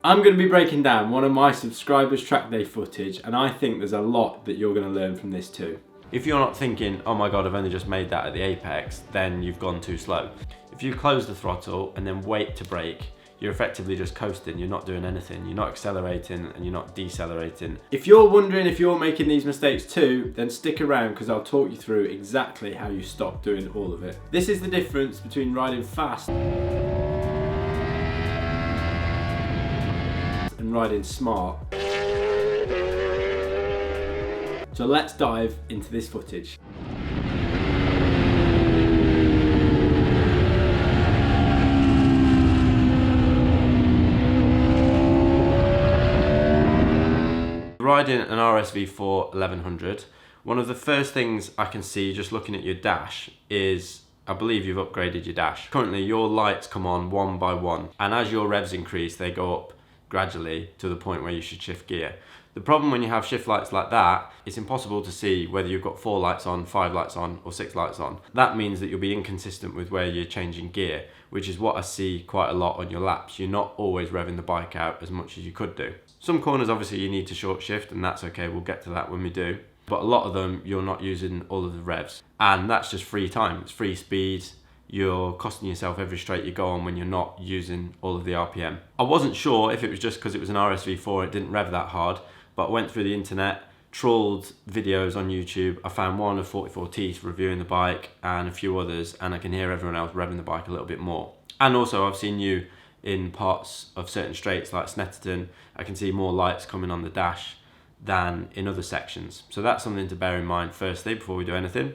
I'm going to be breaking down one of my subscribers' Trackday footage, and I think there's a lot that you're going to learn from this too. If you're not thinking, oh my god, I've only just made that at the apex, then you've gone too slow. If you close the throttle and then wait to brake, you're effectively just coasting, you're not doing anything, you're not accelerating and you're not decelerating. If you're wondering if you're making these mistakes too, then stick around because I'll talk you through exactly how you stop doing all of it. This is the difference between riding fast and riding smart. So let's dive into this footage. Riding an RSV4 1100, one of the first things I can see just looking at your dash is, I believe you've upgraded your dash. Currently your lights come on one by one, and as your revs increase they go up gradually to the point where you should shift gear. The problem when you have shift lights like that, it's impossible to see whether you've got 4 lights on, 5 lights on or 6 lights on. That means that you'll be inconsistent with where you're changing gear, which is what I see quite a lot on your laps. You're not always revving the bike out as much as you could do. Some corners obviously you need to short shift, and that's okay, we'll get to that when we do. But a lot of them you're not using all of the revs, and that's just free time, it's free speed. You're costing yourself every straight you go on when you're not using all of the RPM. I wasn't sure if it was just because it was an RSV4 it didn't rev that hard, but I went through the internet, trawled videos on YouTube. I found one of 44 Teeth reviewing the bike and a few others, and I can hear everyone else revving the bike a little bit more. And also I've seen you in parts of certain straights like Snetterton, I can see more lights coming on the dash than in other sections. So that's something to bear in mind firstly before we do anything.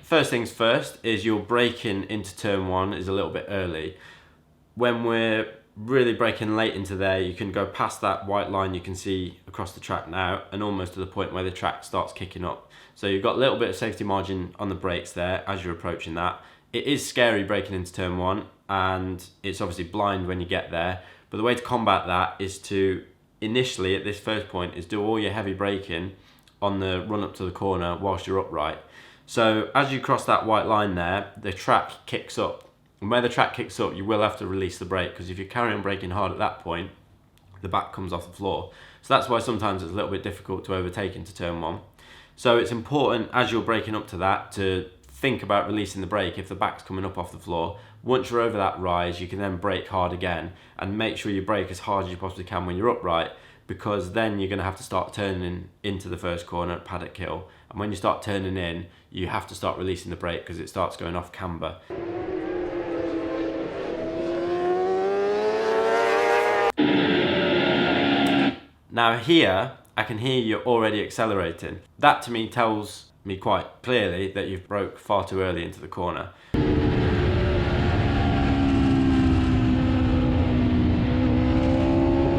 First things first is your braking into turn 1 is a little bit early. When we're really braking late into there, you can go past that white line you can see across the track now and almost to the point where the track starts kicking up. So you've got a little bit of safety margin on the brakes there as you're approaching that. It is scary braking into turn 1 and it's obviously blind when you get there, but the way to combat that is to initially at this first point is do all your heavy braking on the run up to the corner whilst you're upright. So as you cross that white line there, the track kicks up. And where the track kicks up, you will have to release the brake, because if you carry on braking hard at that point, the back comes off the floor. So that's why sometimes it's a little bit difficult to overtake into turn 1. So it's important as you're braking up to that to think about releasing the brake if the back's coming up off the floor. Once you're over that rise, you can then brake hard again and make sure you brake as hard as you possibly can when you're upright, because then you're going to have to start turning into the first corner at Paddock Hill. And when you start turning in, you have to start releasing the brake because it starts going off camber. Now here, I can hear you're already accelerating. That to me tells me quite clearly that you've broke far too early into the corner.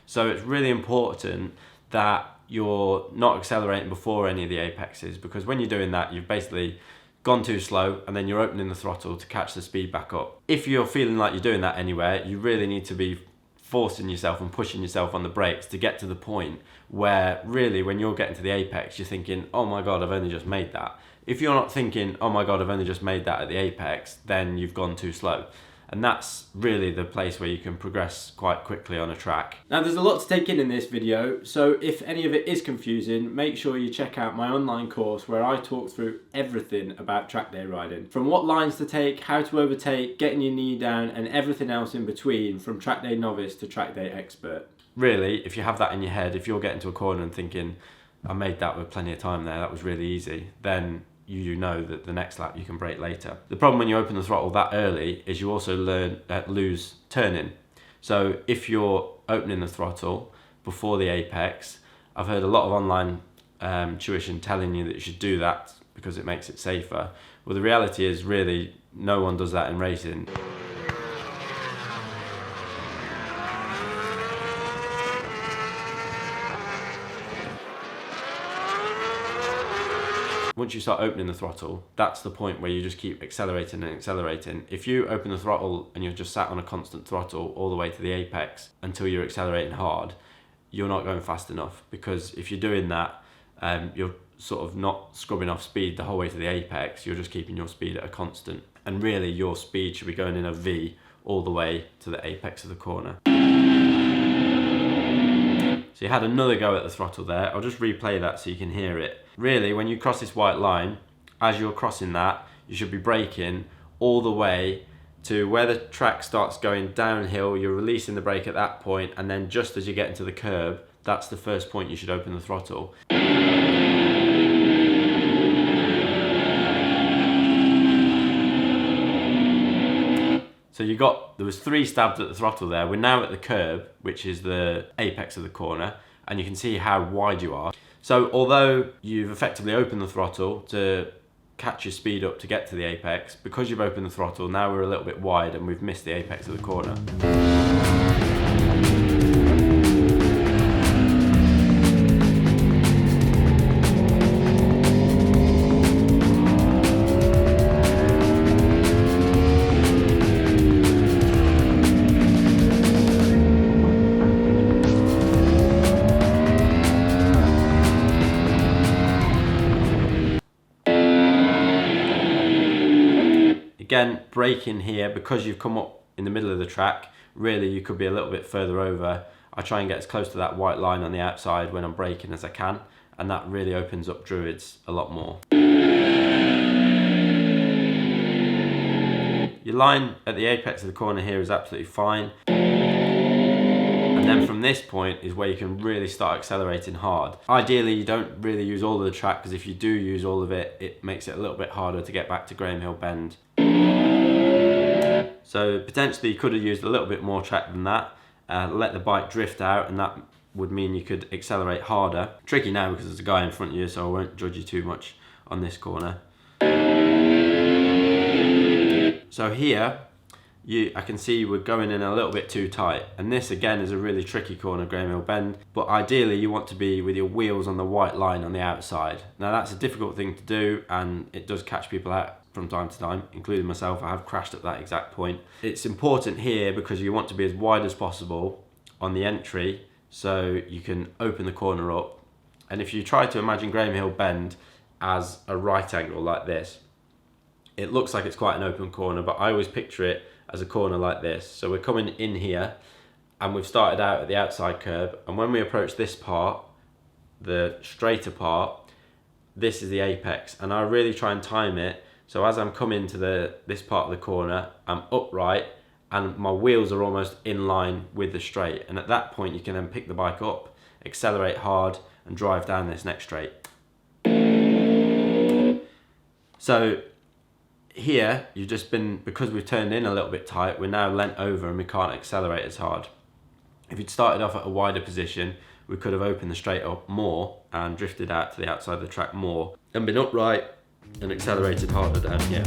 So it's really important that you're not accelerating before any of the apexes, because when you're doing that, you've basically gone too slow and then you're opening the throttle to catch the speed back up. If you're feeling like you're doing that anywhere, you really need to be forcing yourself and pushing yourself on the brakes to get to the point where really when you're getting to the apex, you're thinking, oh my god, I've only just made that. If you're not thinking, oh my god, I've only just made that at the apex, then you've gone too slow. And that's really the place where you can progress quite quickly on a track. Now there's a lot to take in this video, so if any of it is confusing, make sure you check out my online course where I talk through everything about Trackday riding. From what lines to take, how to overtake, getting your knee down, and everything else in between, from Trackday novice to Trackday expert. Really, if you have that in your head, if you're getting to a corner and thinking, I made that with plenty of time there, that was really easy, then you know that the next lap you can brake later. The problem when you open the throttle that early is you also lose turning. So if you're opening the throttle before the apex, I've heard a lot of online tuition telling you that you should do that because it makes it safer. Well, the reality is really no one does that in racing. Once you start opening the throttle, that's the point where you just keep accelerating and accelerating. If you open the throttle and you're just sat on a constant throttle all the way to the apex until you're accelerating hard, you're not going fast enough, because if you're doing that, you're sort of not scrubbing off speed the whole way to the apex, you're just keeping your speed at a constant. And really your speed should be going in a V all the way to the apex of the corner. So you had another go at the throttle there. I'll just replay that so you can hear it. Really, when you cross this white line, as you're crossing that, you should be braking all the way to where the track starts going downhill. You're releasing the brake at that point, and then just as you get into the curb, that's the first point you should open the throttle. So there was 3 stabs at the throttle there. We're now at the curb, which is the apex of the corner, and you can see how wide you are. So although you've effectively opened the throttle to catch your speed up to get to the apex, because you've opened the throttle, now we're a little bit wide and we've missed the apex of the corner. Again, braking here, because you've come up in the middle of the track, really you could be a little bit further over. I try and get as close to that white line on the outside when I'm braking as I can, and that really opens up Druids a lot more. Your line at the apex of the corner here is absolutely fine. And then from this point is where you can really start accelerating hard. Ideally, you don't really use all of the track, because if you do use all of it, it makes it a little bit harder to get back to Graham Hill Bend. So potentially you could have used a little bit more track than that, let the bike drift out, and that would mean you could accelerate harder. Tricky now because there's a guy in front of you, so I won't judge you too much on this corner. So here, I can see we're going in a little bit too tight, and this again is a really tricky corner, Graham Hill Bend, but ideally you want to be with your wheels on the white line on the outside. Now that's a difficult thing to do, and it does catch people out from time to time, including myself. I have crashed at that exact point. It's important here because you want to be as wide as possible on the entry so you can open the corner up. And if you try to imagine Graham Hill Bend as a right angle like this, it looks like it's quite an open corner, but I always picture it as a corner like this. So we're coming in here and we've started out at the outside curb, and when we approach this part, the straighter part, this is the apex, and I really try and time it so as I'm coming to this part of the corner, I'm upright and my wheels are almost in line with the straight, and at that point you can then pick the bike up, accelerate hard and drive down this next straight. So here you've just been, because we've turned in a little bit tight, we're now leant over and we can't accelerate as hard. If you'd started off at a wider position, we could have opened the straight up more and drifted out to the outside of the track more and been upright and accelerated harder down here.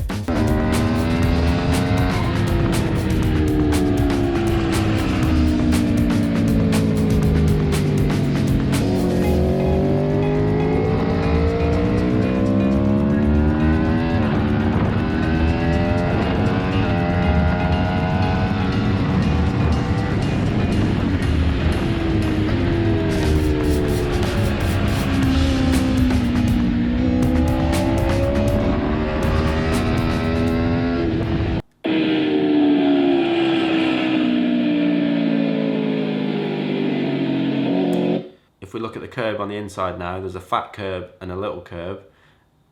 If we look at the curb on the inside now, there's a fat curb and a little curb.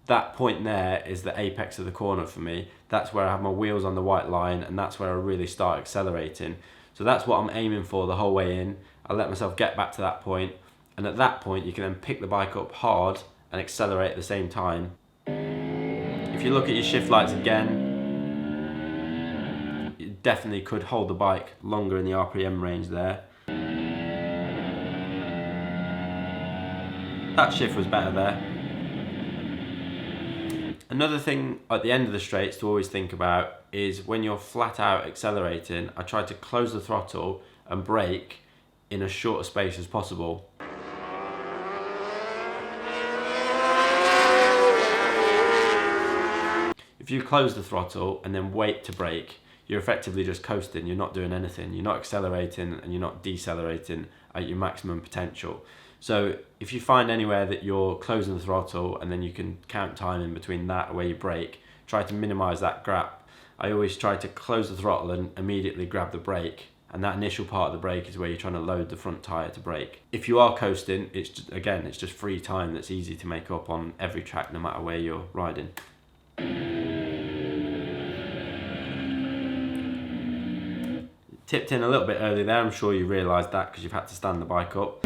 That point there is the apex of the corner for me. That's where I have my wheels on the white line, and that's where I really start accelerating. So that's what I'm aiming for the whole way in. I let myself get back to that point, and at that point you can then pick the bike up hard and accelerate at the same time. If you look at your shift lights again, you definitely could hold the bike longer in the RPM range there. That shift was better there. Another thing at the end of the straights to always think about is when you're flat out accelerating, I try to close the throttle and brake in as short a space as possible. If you close the throttle and then wait to brake, you're effectively just coasting. You're not doing anything. You're not accelerating and you're not decelerating at your maximum potential. So if you find anywhere that you're closing the throttle and then you can count time in between that where you brake, try to minimize that gap I always try to close the throttle and immediately grab the brake. And that initial part of the brake is where you're trying to load the front tyre to brake. If you are coasting, it's just free time that's easy to make up on every track, no matter where you're riding. Tipped in a little bit early there, I'm sure you realised that because you've had to stand the bike up.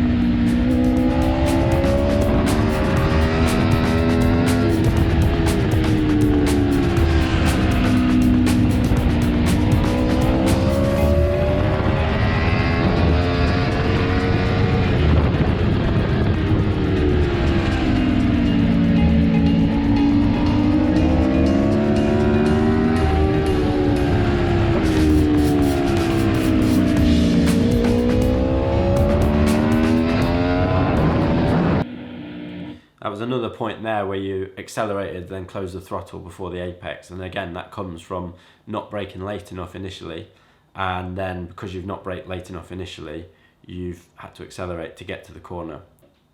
That was another point there where you accelerated, then closed the throttle before the apex. And again, that comes from not braking late enough initially. And then because you've not braked late enough initially, you've had to accelerate to get to the corner.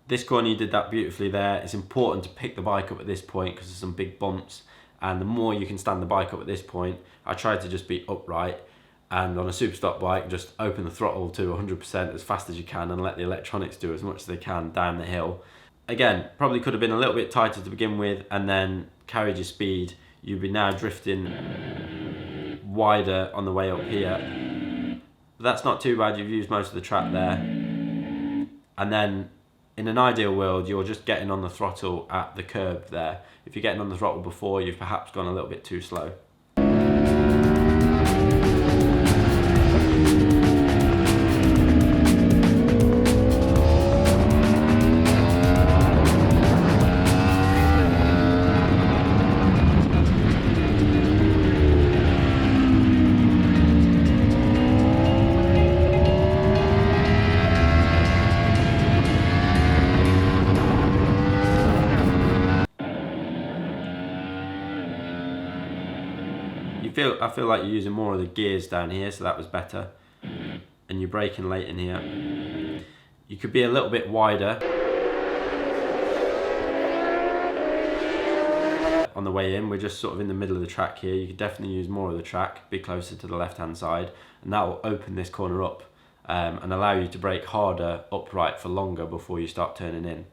This corner, you did that beautifully there. It's important to pick the bike up at this point because there's some big bumps. And the more you can stand the bike up at this point, I tried to just be upright. And on a super stock bike, just open the throttle to 100% as fast as you can and let the electronics do as much as they can down the hill. Again, probably could have been a little bit tighter to begin with and then carried your speed. You'd be now drifting wider on the way up here. But that's not too bad, you've used most of the track there. And then in an ideal world, you're just getting on the throttle at the curb there. If you're getting on the throttle before, you've perhaps gone a little bit too slow. I feel like you're using more of the gears down here, so that was better. And you're braking late in here. You could be a little bit wider on the way in. We're just sort of in the middle of the track here. You could definitely use more of the track, be closer to the left hand side, and that will open this corner up and allow you to brake harder upright for longer before you start turning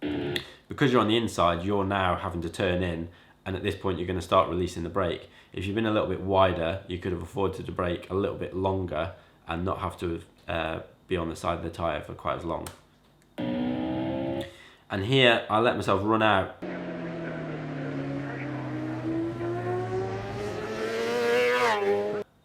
in. Because you're on the inside, you're now having to turn in, and at this point you're going to start releasing the brake. If you've been a little bit wider, you could have afforded to brake a little bit longer and not have to be on the side of the tyre for quite as long. And here I let myself run out.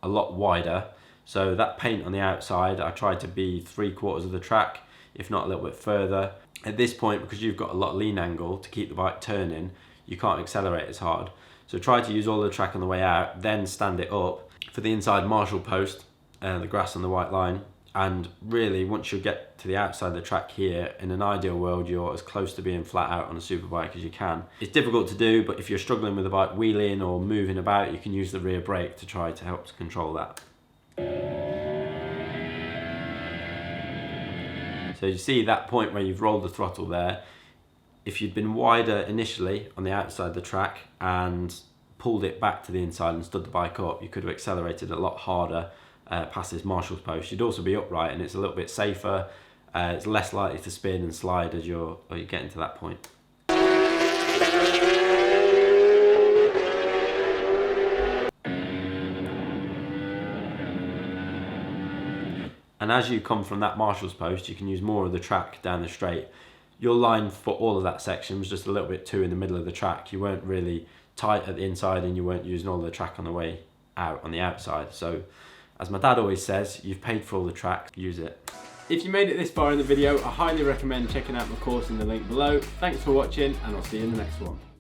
A lot wider, so that paint on the outside, I tried to be 3/4 of the track, if not a little bit further. At this point, because you've got a lot of lean angle to keep the bike turning, you can't accelerate as hard. So try to use all the track on the way out, then stand it up for the inside marshal post, the grass on the white line. And really, once you get to the outside of the track here, in an ideal world, you're as close to being flat out on a superbike as you can. It's difficult to do, but if you're struggling with the bike wheeling or moving about, you can use the rear brake to try to help to control that. So you see that point where you've rolled the throttle there. If you'd been wider initially on the outside of the track and pulled it back to the inside and stood the bike up, you could have accelerated a lot harder past this marshal's post. You'd also be upright and it's a little bit safer. It's less likely to spin and slide as you're getting to that point. And as you come from that marshal's post, you can use more of the track down the straight. Your line for all of that section was just a little bit too in the middle of the track. You weren't really tight at the inside and you weren't using all the track on the way out on the outside. So, as my dad always says, you've paid for all the track, use it. If you made it this far in the video, I highly recommend checking out my course in the link below. Thanks for watching, and I'll see you in the next one.